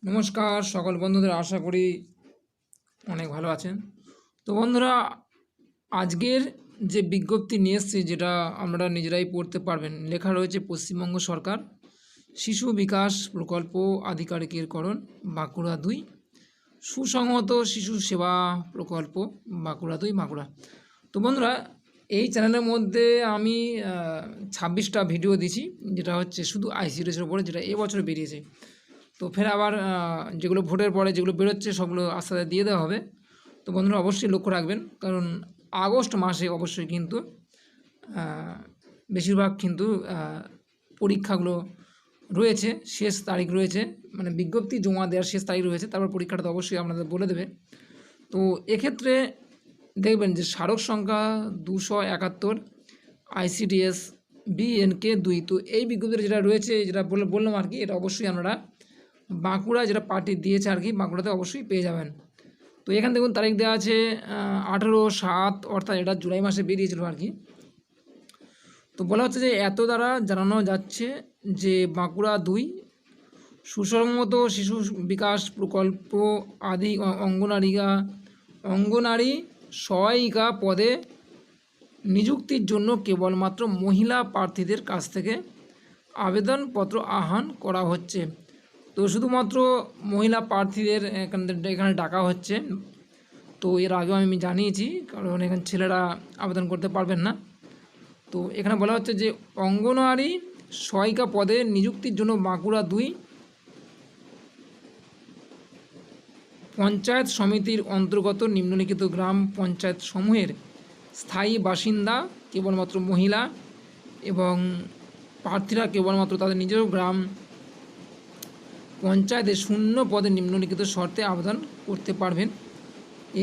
নমস্কার সকল বন্ধুদের, আশা করি অনেক ভালো আছেন। তো বন্ধুরা, আজকের যে বিজ্ঞপ্তি নিয়ে এসেছি, যেটা আমরা নিজেরাই পড়তে পারবেন, লেখা রয়েছে পশ্চিমবঙ্গ সরকার শিশু বিকাশ প্রকল্প আধিকারিকেরকরণ বাঁকুড়া 2, সুসংহত শিশু সেবা প্রকল্প বাঁকুড়া 2 বাঁকুড়া। তো বন্ধুরা, এই চ্যানেলের মধ্যে আমি 26টা ভিডিও দিছি, যেটা হচ্ছে শুধু আইসিডিএসের উপরে, যেটা এবছর বেরিয়েছে। তো ফের আবার যেগুলো ভোটের পরে যেগুলো বেরোচ্ছে সেগুলো আস্তে আস্তে দিয়ে দেওয়া হবে। তো বন্ধুরা অবশ্যই লক্ষ্য রাখবেন, কারণ আগস্ট মাসে অবশ্যই কিন্তু বেশিরভাগ কিন্তু পরীক্ষাগুলো রয়েছে, শেষ তারিখ রয়েছে, মানে বিজ্ঞপ্তি জমা দেওয়ার শেষ তারিখ রয়েছে, তারপর পরীক্ষাটা তো অবশ্যই আপনাদের বলে দেবে। তো এক্ষেত্রে দেখবেন যে স্মারক সংখ্যা 271 আইসিডিএস BNK 2। তো এই বিজ্ঞপ্তিটা যেটা রয়েছে, যেটা বললাম আর কি, এটা অবশ্যই আপনারা বাঁকুড়া যেটা পার্টি দিয়েছে আর কি, বাঁকুড়াতে অবশ্যই পেয়ে যাবেন। তো এখানে দেখুন তারিখ দেওয়া আছে 18/7, অর্থাৎ এটা জুলাই মাসে বেরিয়েছিল আর কি। তো বলা হচ্ছে যে এত দ্বারা জানানো যাচ্ছে যে বাঁকুড়া 2 সুসংহত শিশু বিকাশ প্রকল্প আদি অঙ্গনারী সহায়িকা পদে নিযুক্তির জন্য কেবলমাত্র মহিলা প্রার্থীদের কাছ থেকে আবেদনপত্র আহ্বান করা হচ্ছে। তো শুধুমাত্র মহিলা প্রার্থীদের এখানে ডাকা হচ্ছে। তো এর আগেও আমি জানিয়েছি, কারণ এখানে ছেলেরা আবেদন করতে পারবেন না। তো এখানে বলা হচ্ছে যে অঙ্গনওয়াড়ি সহায়িকা পদে নিযুক্তির জন্য বাঁকুড়া 2 পঞ্চায়েত সমিতির অন্তর্গত নিম্নলিখিত গ্রাম পঞ্চায়েত সমূহের স্থায়ী বাসিন্দা কেবলমাত্র মহিলা, এবং প্রার্থীরা কেবলমাত্র তাদের নিজের গ্রাম পঞ্চায়েতে শূন্য পদে নিম্নলিখিত শর্তে আবেদন করতে পারবেন।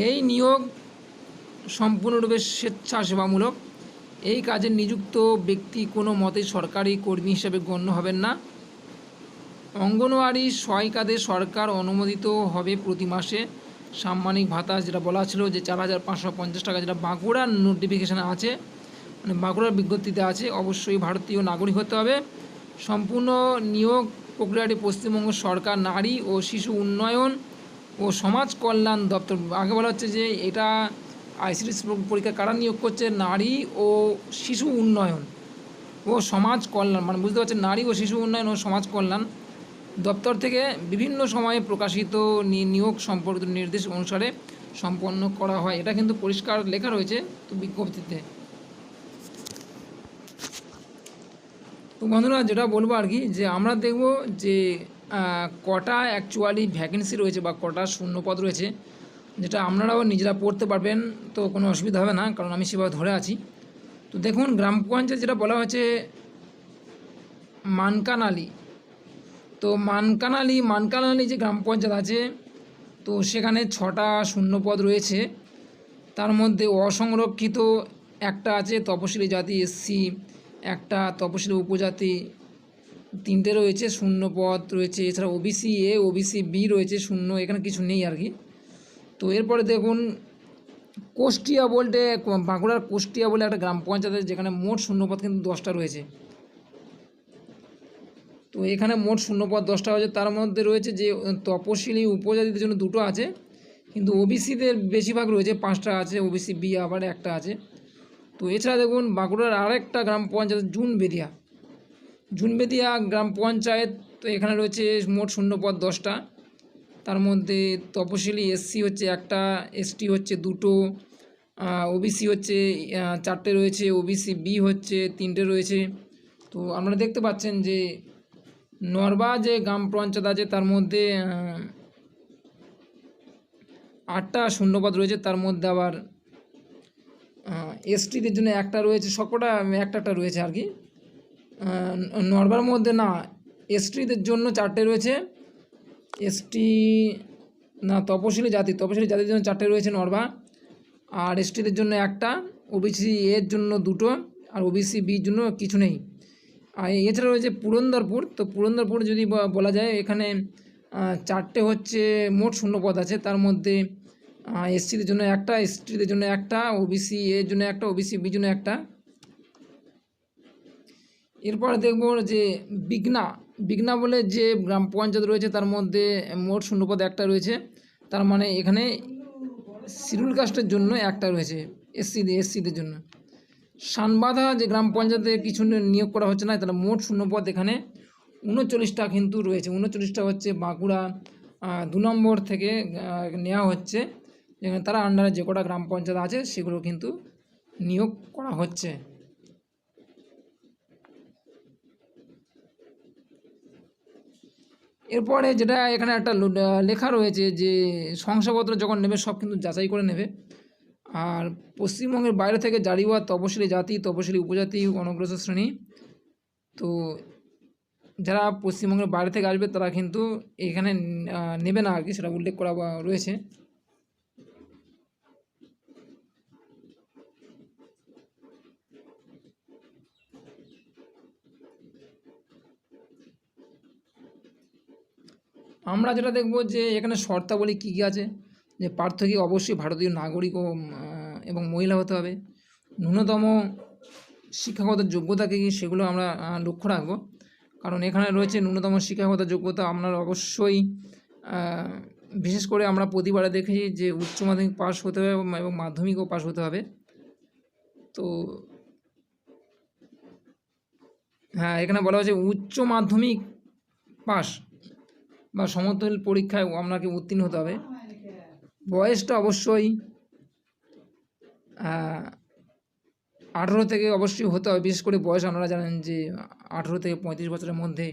এই নিয়োগ সম্পূর্ণরূপে স্বেচ্ছাসেবামূলক। এই কাজে নিযুক্ত ব্যক্তি কোনো মতেই সরকারি কর্মী হিসেবে গণ্য হবেন না। অঙ্গনওয়াড়ি সহায়িকাদের সরকার অনুমোদিত হবে প্রতি মাসে সাম্মানিক ভাতা, যেটা বলা ছিল যে 4,550 টাকা, যেটা বাঁকুড়ার নোটিফিকেশানে আছে, মানে বাঁকুড়ার বিজ্ঞপ্তিতে আছে। অবশ্যই ভারতীয় নাগরিক হতে হবে। সম্পূর্ণ নিয়োগ প্রক্রিয়াটি পশ্চিমবঙ্গ সরকার নারী ও শিশু উন্নয়ন ও সমাজ কল্যাণ দপ্তর। আগে বলা হচ্ছে যে এটা আইসিডিএস পরীক্ষা কারা নিয়োগ করছে, নারী ও শিশু উন্নয়ন ও সমাজ কল্যাণ, মানে বুঝতে পারছেন, নারী ও শিশু উন্নয়ন ও সমাজ কল্যাণ দপ্তর থেকে বিভিন্ন সময়ে প্রকাশিত নিয়োগ সম্পর্কিত নির্দেশ অনুসারে সম্পন্ন করা হয়। এটা কিন্তু পরিষ্কার লেখা রয়েছে তো বিজ্ঞপ্তিতে। তো বন্ধুরা, যেটা বলবো আর কি, যে আমরা দেখব যে কটা অ্যাকচুয়ালি ভ্যাকেন্সি রয়েছে বা কটা শূন্যপদ রয়েছে, যেটা আপনারাও নিজেরা পড়তে পারবেন। তো কোনো অসুবিধা হবে না, কারণ আমি সেভাবে ধরে আছি। তো দেখুন, গ্রাম পঞ্চায়েত যেটা বলা হয়েছে মানকানালি। তো মানকানালি যে গ্রাম পঞ্চায়েত আছে, তো সেখানে 6টা শূন্যপদ রয়েছে। তার মধ্যে অসংরক্ষিত একটা আছে, তপশিলি জাতি SC একটা, তপশিলি উপজাতি 3টে রয়েছে, শূন্যপদ রয়েছে। এছাড়া OBC A OBC B রয়েছে শূন্য, এখানে কিছু নেই আর কি। তো এরপরে দেখুন কোষ্টিয়া বলতে, বাঁকুড়ার কোষ্টিয়া বলে একটা গ্রাম পঞ্চায়েত, যেখানে মোট শূন্যপদ কিন্তু 10টা রয়েছে। তো এখানে মোট শূন্যপদ 10টা হয়েছে। তার মধ্যে রয়েছে যে তপশিলি উপজাতিদের জন্য 2টো আছে, কিন্তু OBCদের বেশিরভাগ রয়েছে, 5টা আছে। OBC B আবার একটা আছে। তো এছাড়া দেখুন বাঁকুড়ার আরেকটা গ্রাম পঞ্চায়েত জুনবেদিয়া গ্রাম পঞ্চায়েত। তো এখানে রয়েছে মোট শূন্যপদ 10টা। তার মধ্যে তপশিলি SC হচ্ছে একটা, ST হচ্ছে 2টো, OBC হচ্ছে 4টে রয়েছে, OBC B হচ্ছে 3টে রয়েছে। তো আপনারা দেখতে পাচ্ছেন যে নরবা যে গ্রাম পঞ্চায়েত আছে, তার মধ্যে 8টা শূন্যপদ রয়েছে। তার মধ্যে আবার STদের জন্য একটা রয়েছে, সবকটা একটা রয়েছে আর কি। নরবার মধ্যে না, STদের জন্য 4টে রয়েছে। ST না, তপশিলি জাতির জন্য 4টে রয়েছে নরবা, আর STদের জন্য একটা, OBC এর জন্য 2টো, আর OBC Bর জন্য কিছু নেই। আর এছাড়া রয়েছে পুরন্দরপুর। তো পুরন্দরপুর যদি বলা যায়, এখানে 4টে হচ্ছে মোট শূন্যপদ আছে। তার মধ্যে SCদের জন্য একটা, STদের জন্য একটা, OBC এর জন্য একটা, OBC Bর জন্য একটা। এরপর দেখব যে বিঘ্না বলে যে গ্রাম পঞ্চায়েত রয়েছে তার মধ্যে মোট শূন্যপদ একটা রয়েছে, তার মানে এখানে শিডিউল কাস্টের জন্য একটা রয়েছে, এসসিদের জন্য। সানবাঁধা যে গ্রাম পঞ্চায়েতে কিছু নিয়োগ করা হচ্ছে না, তাহলে মোট শূন্যপদ এখানে 39টা কিন্তু রয়েছে। 39টা হচ্ছে বাঁকুড়া 2 নম্বর থেকে নেওয়া হচ্ছে, যেখানে তারা আন্ডারে যে কটা গ্রাম পঞ্চায়েত আছে সেগুলো কিন্তু নিয়োগ করা হচ্ছে। এরপরে যেটা এখানে একটা লেখা রয়েছে যে শংসাপত্র যখন নেবে সব কিন্তু যাচাই করে নেবে। আর পশ্চিমবঙ্গের বাইরে থেকে জারি হওয়া তপশিলি জাতি, তপশিলি উপজাতি, অনগ্রসর শ্রেণী, তো যারা পশ্চিমবঙ্গের বাইরে থেকে আসবে তারা কিন্তু এখানে নেবে না আর কি, সেটা উল্লেখ করা রয়েছে। আমরা যেটা দেখব যে এখানে শর্তাবলী কী কী আছে, যে প্রার্থী অবশ্যই ভারতীয় নাগরিক এবং মহিলা হতে হবে। ন্যূনতম শিক্ষাগত যোগ্যতা কী সেগুলো আমরা লক্ষ্য রাখবো, কারণ এখানে রয়েছে ন্যূনতম শিক্ষাগত যোগ্যতা আপনার অবশ্যই, বিশেষ করে আমরা প্রতিবারে দেখেছি যে উচ্চ মাধ্যমিক পাস হতে হবে এবং মাধ্যমিকও পাস হতে হবে। তো হ্যাঁ, এখানে বলা হয়েছে উচ্চ মাধ্যমিক পাস বা সমতুল্য পরীক্ষায় আপনাকে উত্তীর্ণ হতে হবে। বয়সটা অবশ্যই 18 থেকে অবশ্যই হতে হবে। বিশেষ করে বয়স আপনারা জানেন যে 18 থেকে 35 বছরের মধ্যে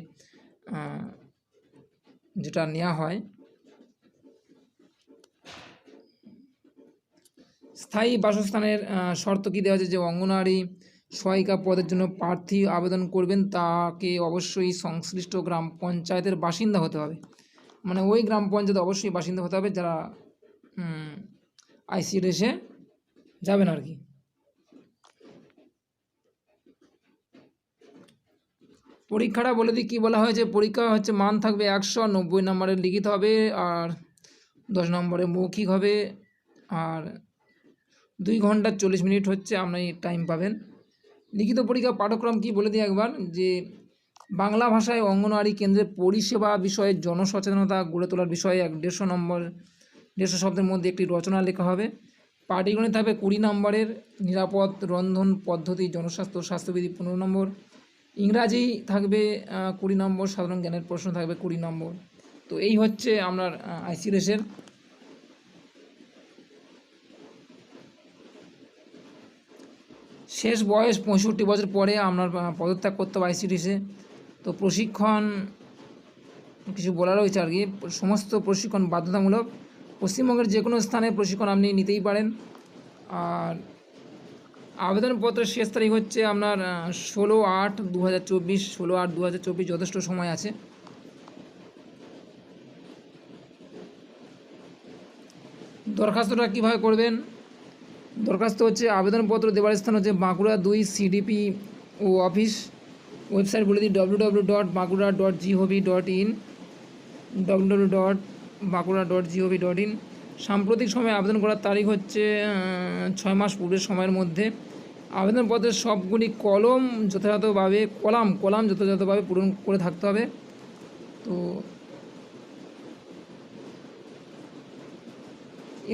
যেটা নেওয়া হয়। স্থায়ী বাসস্থানের শর্ত কী দেওয়া আছে, যে অঙ্গনওয়াড়ি সহায়িকা পদের জন্য প্রার্থী আবেদন করবেন তাকে অবশ্যই সংশ্লিষ্ট গ্রাম পঞ্চায়েতের বাসিন্দা হতে হবে, মানে ওই গ্রাম পঞ্চায়েত অবশ্যই বাসিন্দা হতে হবে যারা আইসিডিএসে যাবেন আর কি। পরীক্ষাটা বলে দিই কী বলা হয়েছে। পরীক্ষা হচ্ছে মান থাকবে 190 নম্বরের লিখিত হবে, আর 10 নম্বরে মৌখিক হবে, আর 2 ঘন্টা 40 মিনিট হচ্ছে আপনি টাইম পাবেন। লিখিত পরীক্ষা পাঠ্যক্রম কি বলে দিই একবার, যে বাংলা ভাষায় অঙ্গনওয়াড়ি কেন্দ্রের পরিষেবা বিষয়ে জনসচেতনতা গড়ে তোলার বিষয়ে 150 শব্দের মধ্যে একটি রচনা লেখা হবে। পাটিগণিত থাকবে 20 নম্বরের, নিরাপদ রন্ধন পদ্ধতি জনস্বাস্থ্য স্বাস্থ্যবিধি 15 নম্বর, ইংরাজি থাকবে 20 নম্বর, সাধারণ জ্ঞানের প্রশ্ন থাকবে 20 নম্বর। তো এই হচ্ছে আপনার আইসিডিএসের। শেষ বয়স 65 বছর পরে আপনার পদত্যাগ করতে হবে আইসিডিএসে। তো প্রশিক্ষণ কিছু বলা রয়েছে আর কি, সমস্ত প্রশিক্ষণ বাধ্যতামূলক। পশ্চিমবঙ্গের যে কোনো স্থানে প্রশিক্ষণ আপনি নিতেই পারেন। আর আবেদনপত্রের শেষ তারিখ হচ্ছে আপনার 16/8/2024, 16/8/2024, যথেষ্ট সময় আছে। দরখাস্তটা কীভাবে করবেন, দরখাস্ত হচ্ছে আবেদনপত্র দেওয়ার স্থান হচ্ছে বাঁকুড়া 2 সিডিপি ও অফিস। ওয়েবসাইট বলে দিই www.bankura.gov.in, www.bankura.gov.in। সাম্প্রতিক সময়ে আবেদন করার তারিখ হচ্ছে 6 মাস পূর্বের সময়ের মধ্যে। আবেদনপত্রের সবগুলি কলাম যথাযথভাবে পূরণ করে থাকতে হবে। তো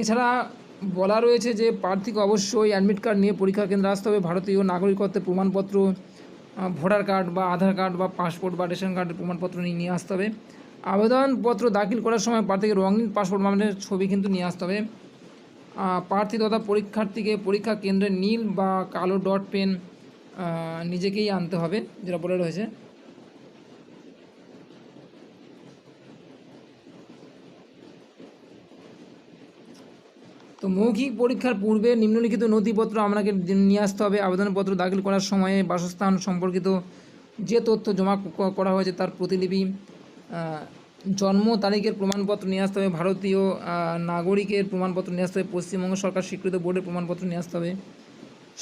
এছাড়া বলা রয়েছে যে প্রার্থীকে অবশ্যই অ্যাডমিট কার্ড নিয়ে পরীক্ষা কেন্দ্রে আসতে হবে, ভারতীয় নাগরিকত্বের প্রমাণপত্র, ভোটার কার্ড বা আধার কার্ড বা পাসপোর্ট বা রেশন কার্ডের প্রমাণপত্র নিয়ে আসতে হবে। আবেদনপত্র দাখিল করার সময় প্রার্থীকে রঙিন পাসপোর্ট মানের ছবি কিন্তু নিয়ে আসতে হবে। প্রার্থী তথা পরীক্ষার্থীকে পরীক্ষা কেন্দ্রে নীল বা কালো ডট পেন নিজেকেই আনতে হবে, যেটা বলে রয়েছে। তো মৌখিক পরীক্ষার পূর্বে নিম্নলিখিত নথিপত্র আপনাকে নিয়ে আসতে হবে। আবেদনপত্র দাখিল করার সময়ে বাসস্থান সম্পর্কিত যে তথ্য জমা করা হয়েছে তার প্রতিলিপি, জন্ম তারিখের প্রমাণপত্র নিয়ে আসতে হবে, ভারতীয় নাগরিকের প্রমাণপত্র নিয়ে আসতে হবে, পশ্চিমবঙ্গ সরকার স্বীকৃত বোর্ডের প্রমাণপত্র নিয়ে আসতে হবে,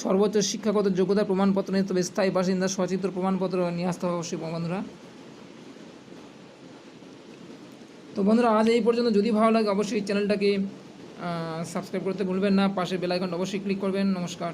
সর্বোচ্চ শিক্ষাগত যোগ্যতার প্রমাণপত্র নিয়ে আসতে হবে, স্থায়ী বাসিন্দা সচিত্র প্রমাণপত্র নিয়ে আসতে হবে অবশ্যই বন্ধুরা। তো বন্ধুরা আজ এই পর্যন্ত। যদি ভালো লাগে অবশ্যই চ্যানেলটাকে সাবস্ক্রাইব করতে ভুলবেন না, পাশে বেল আইকনটা অবশ্যই ক্লিক করবেন। নমস্কার।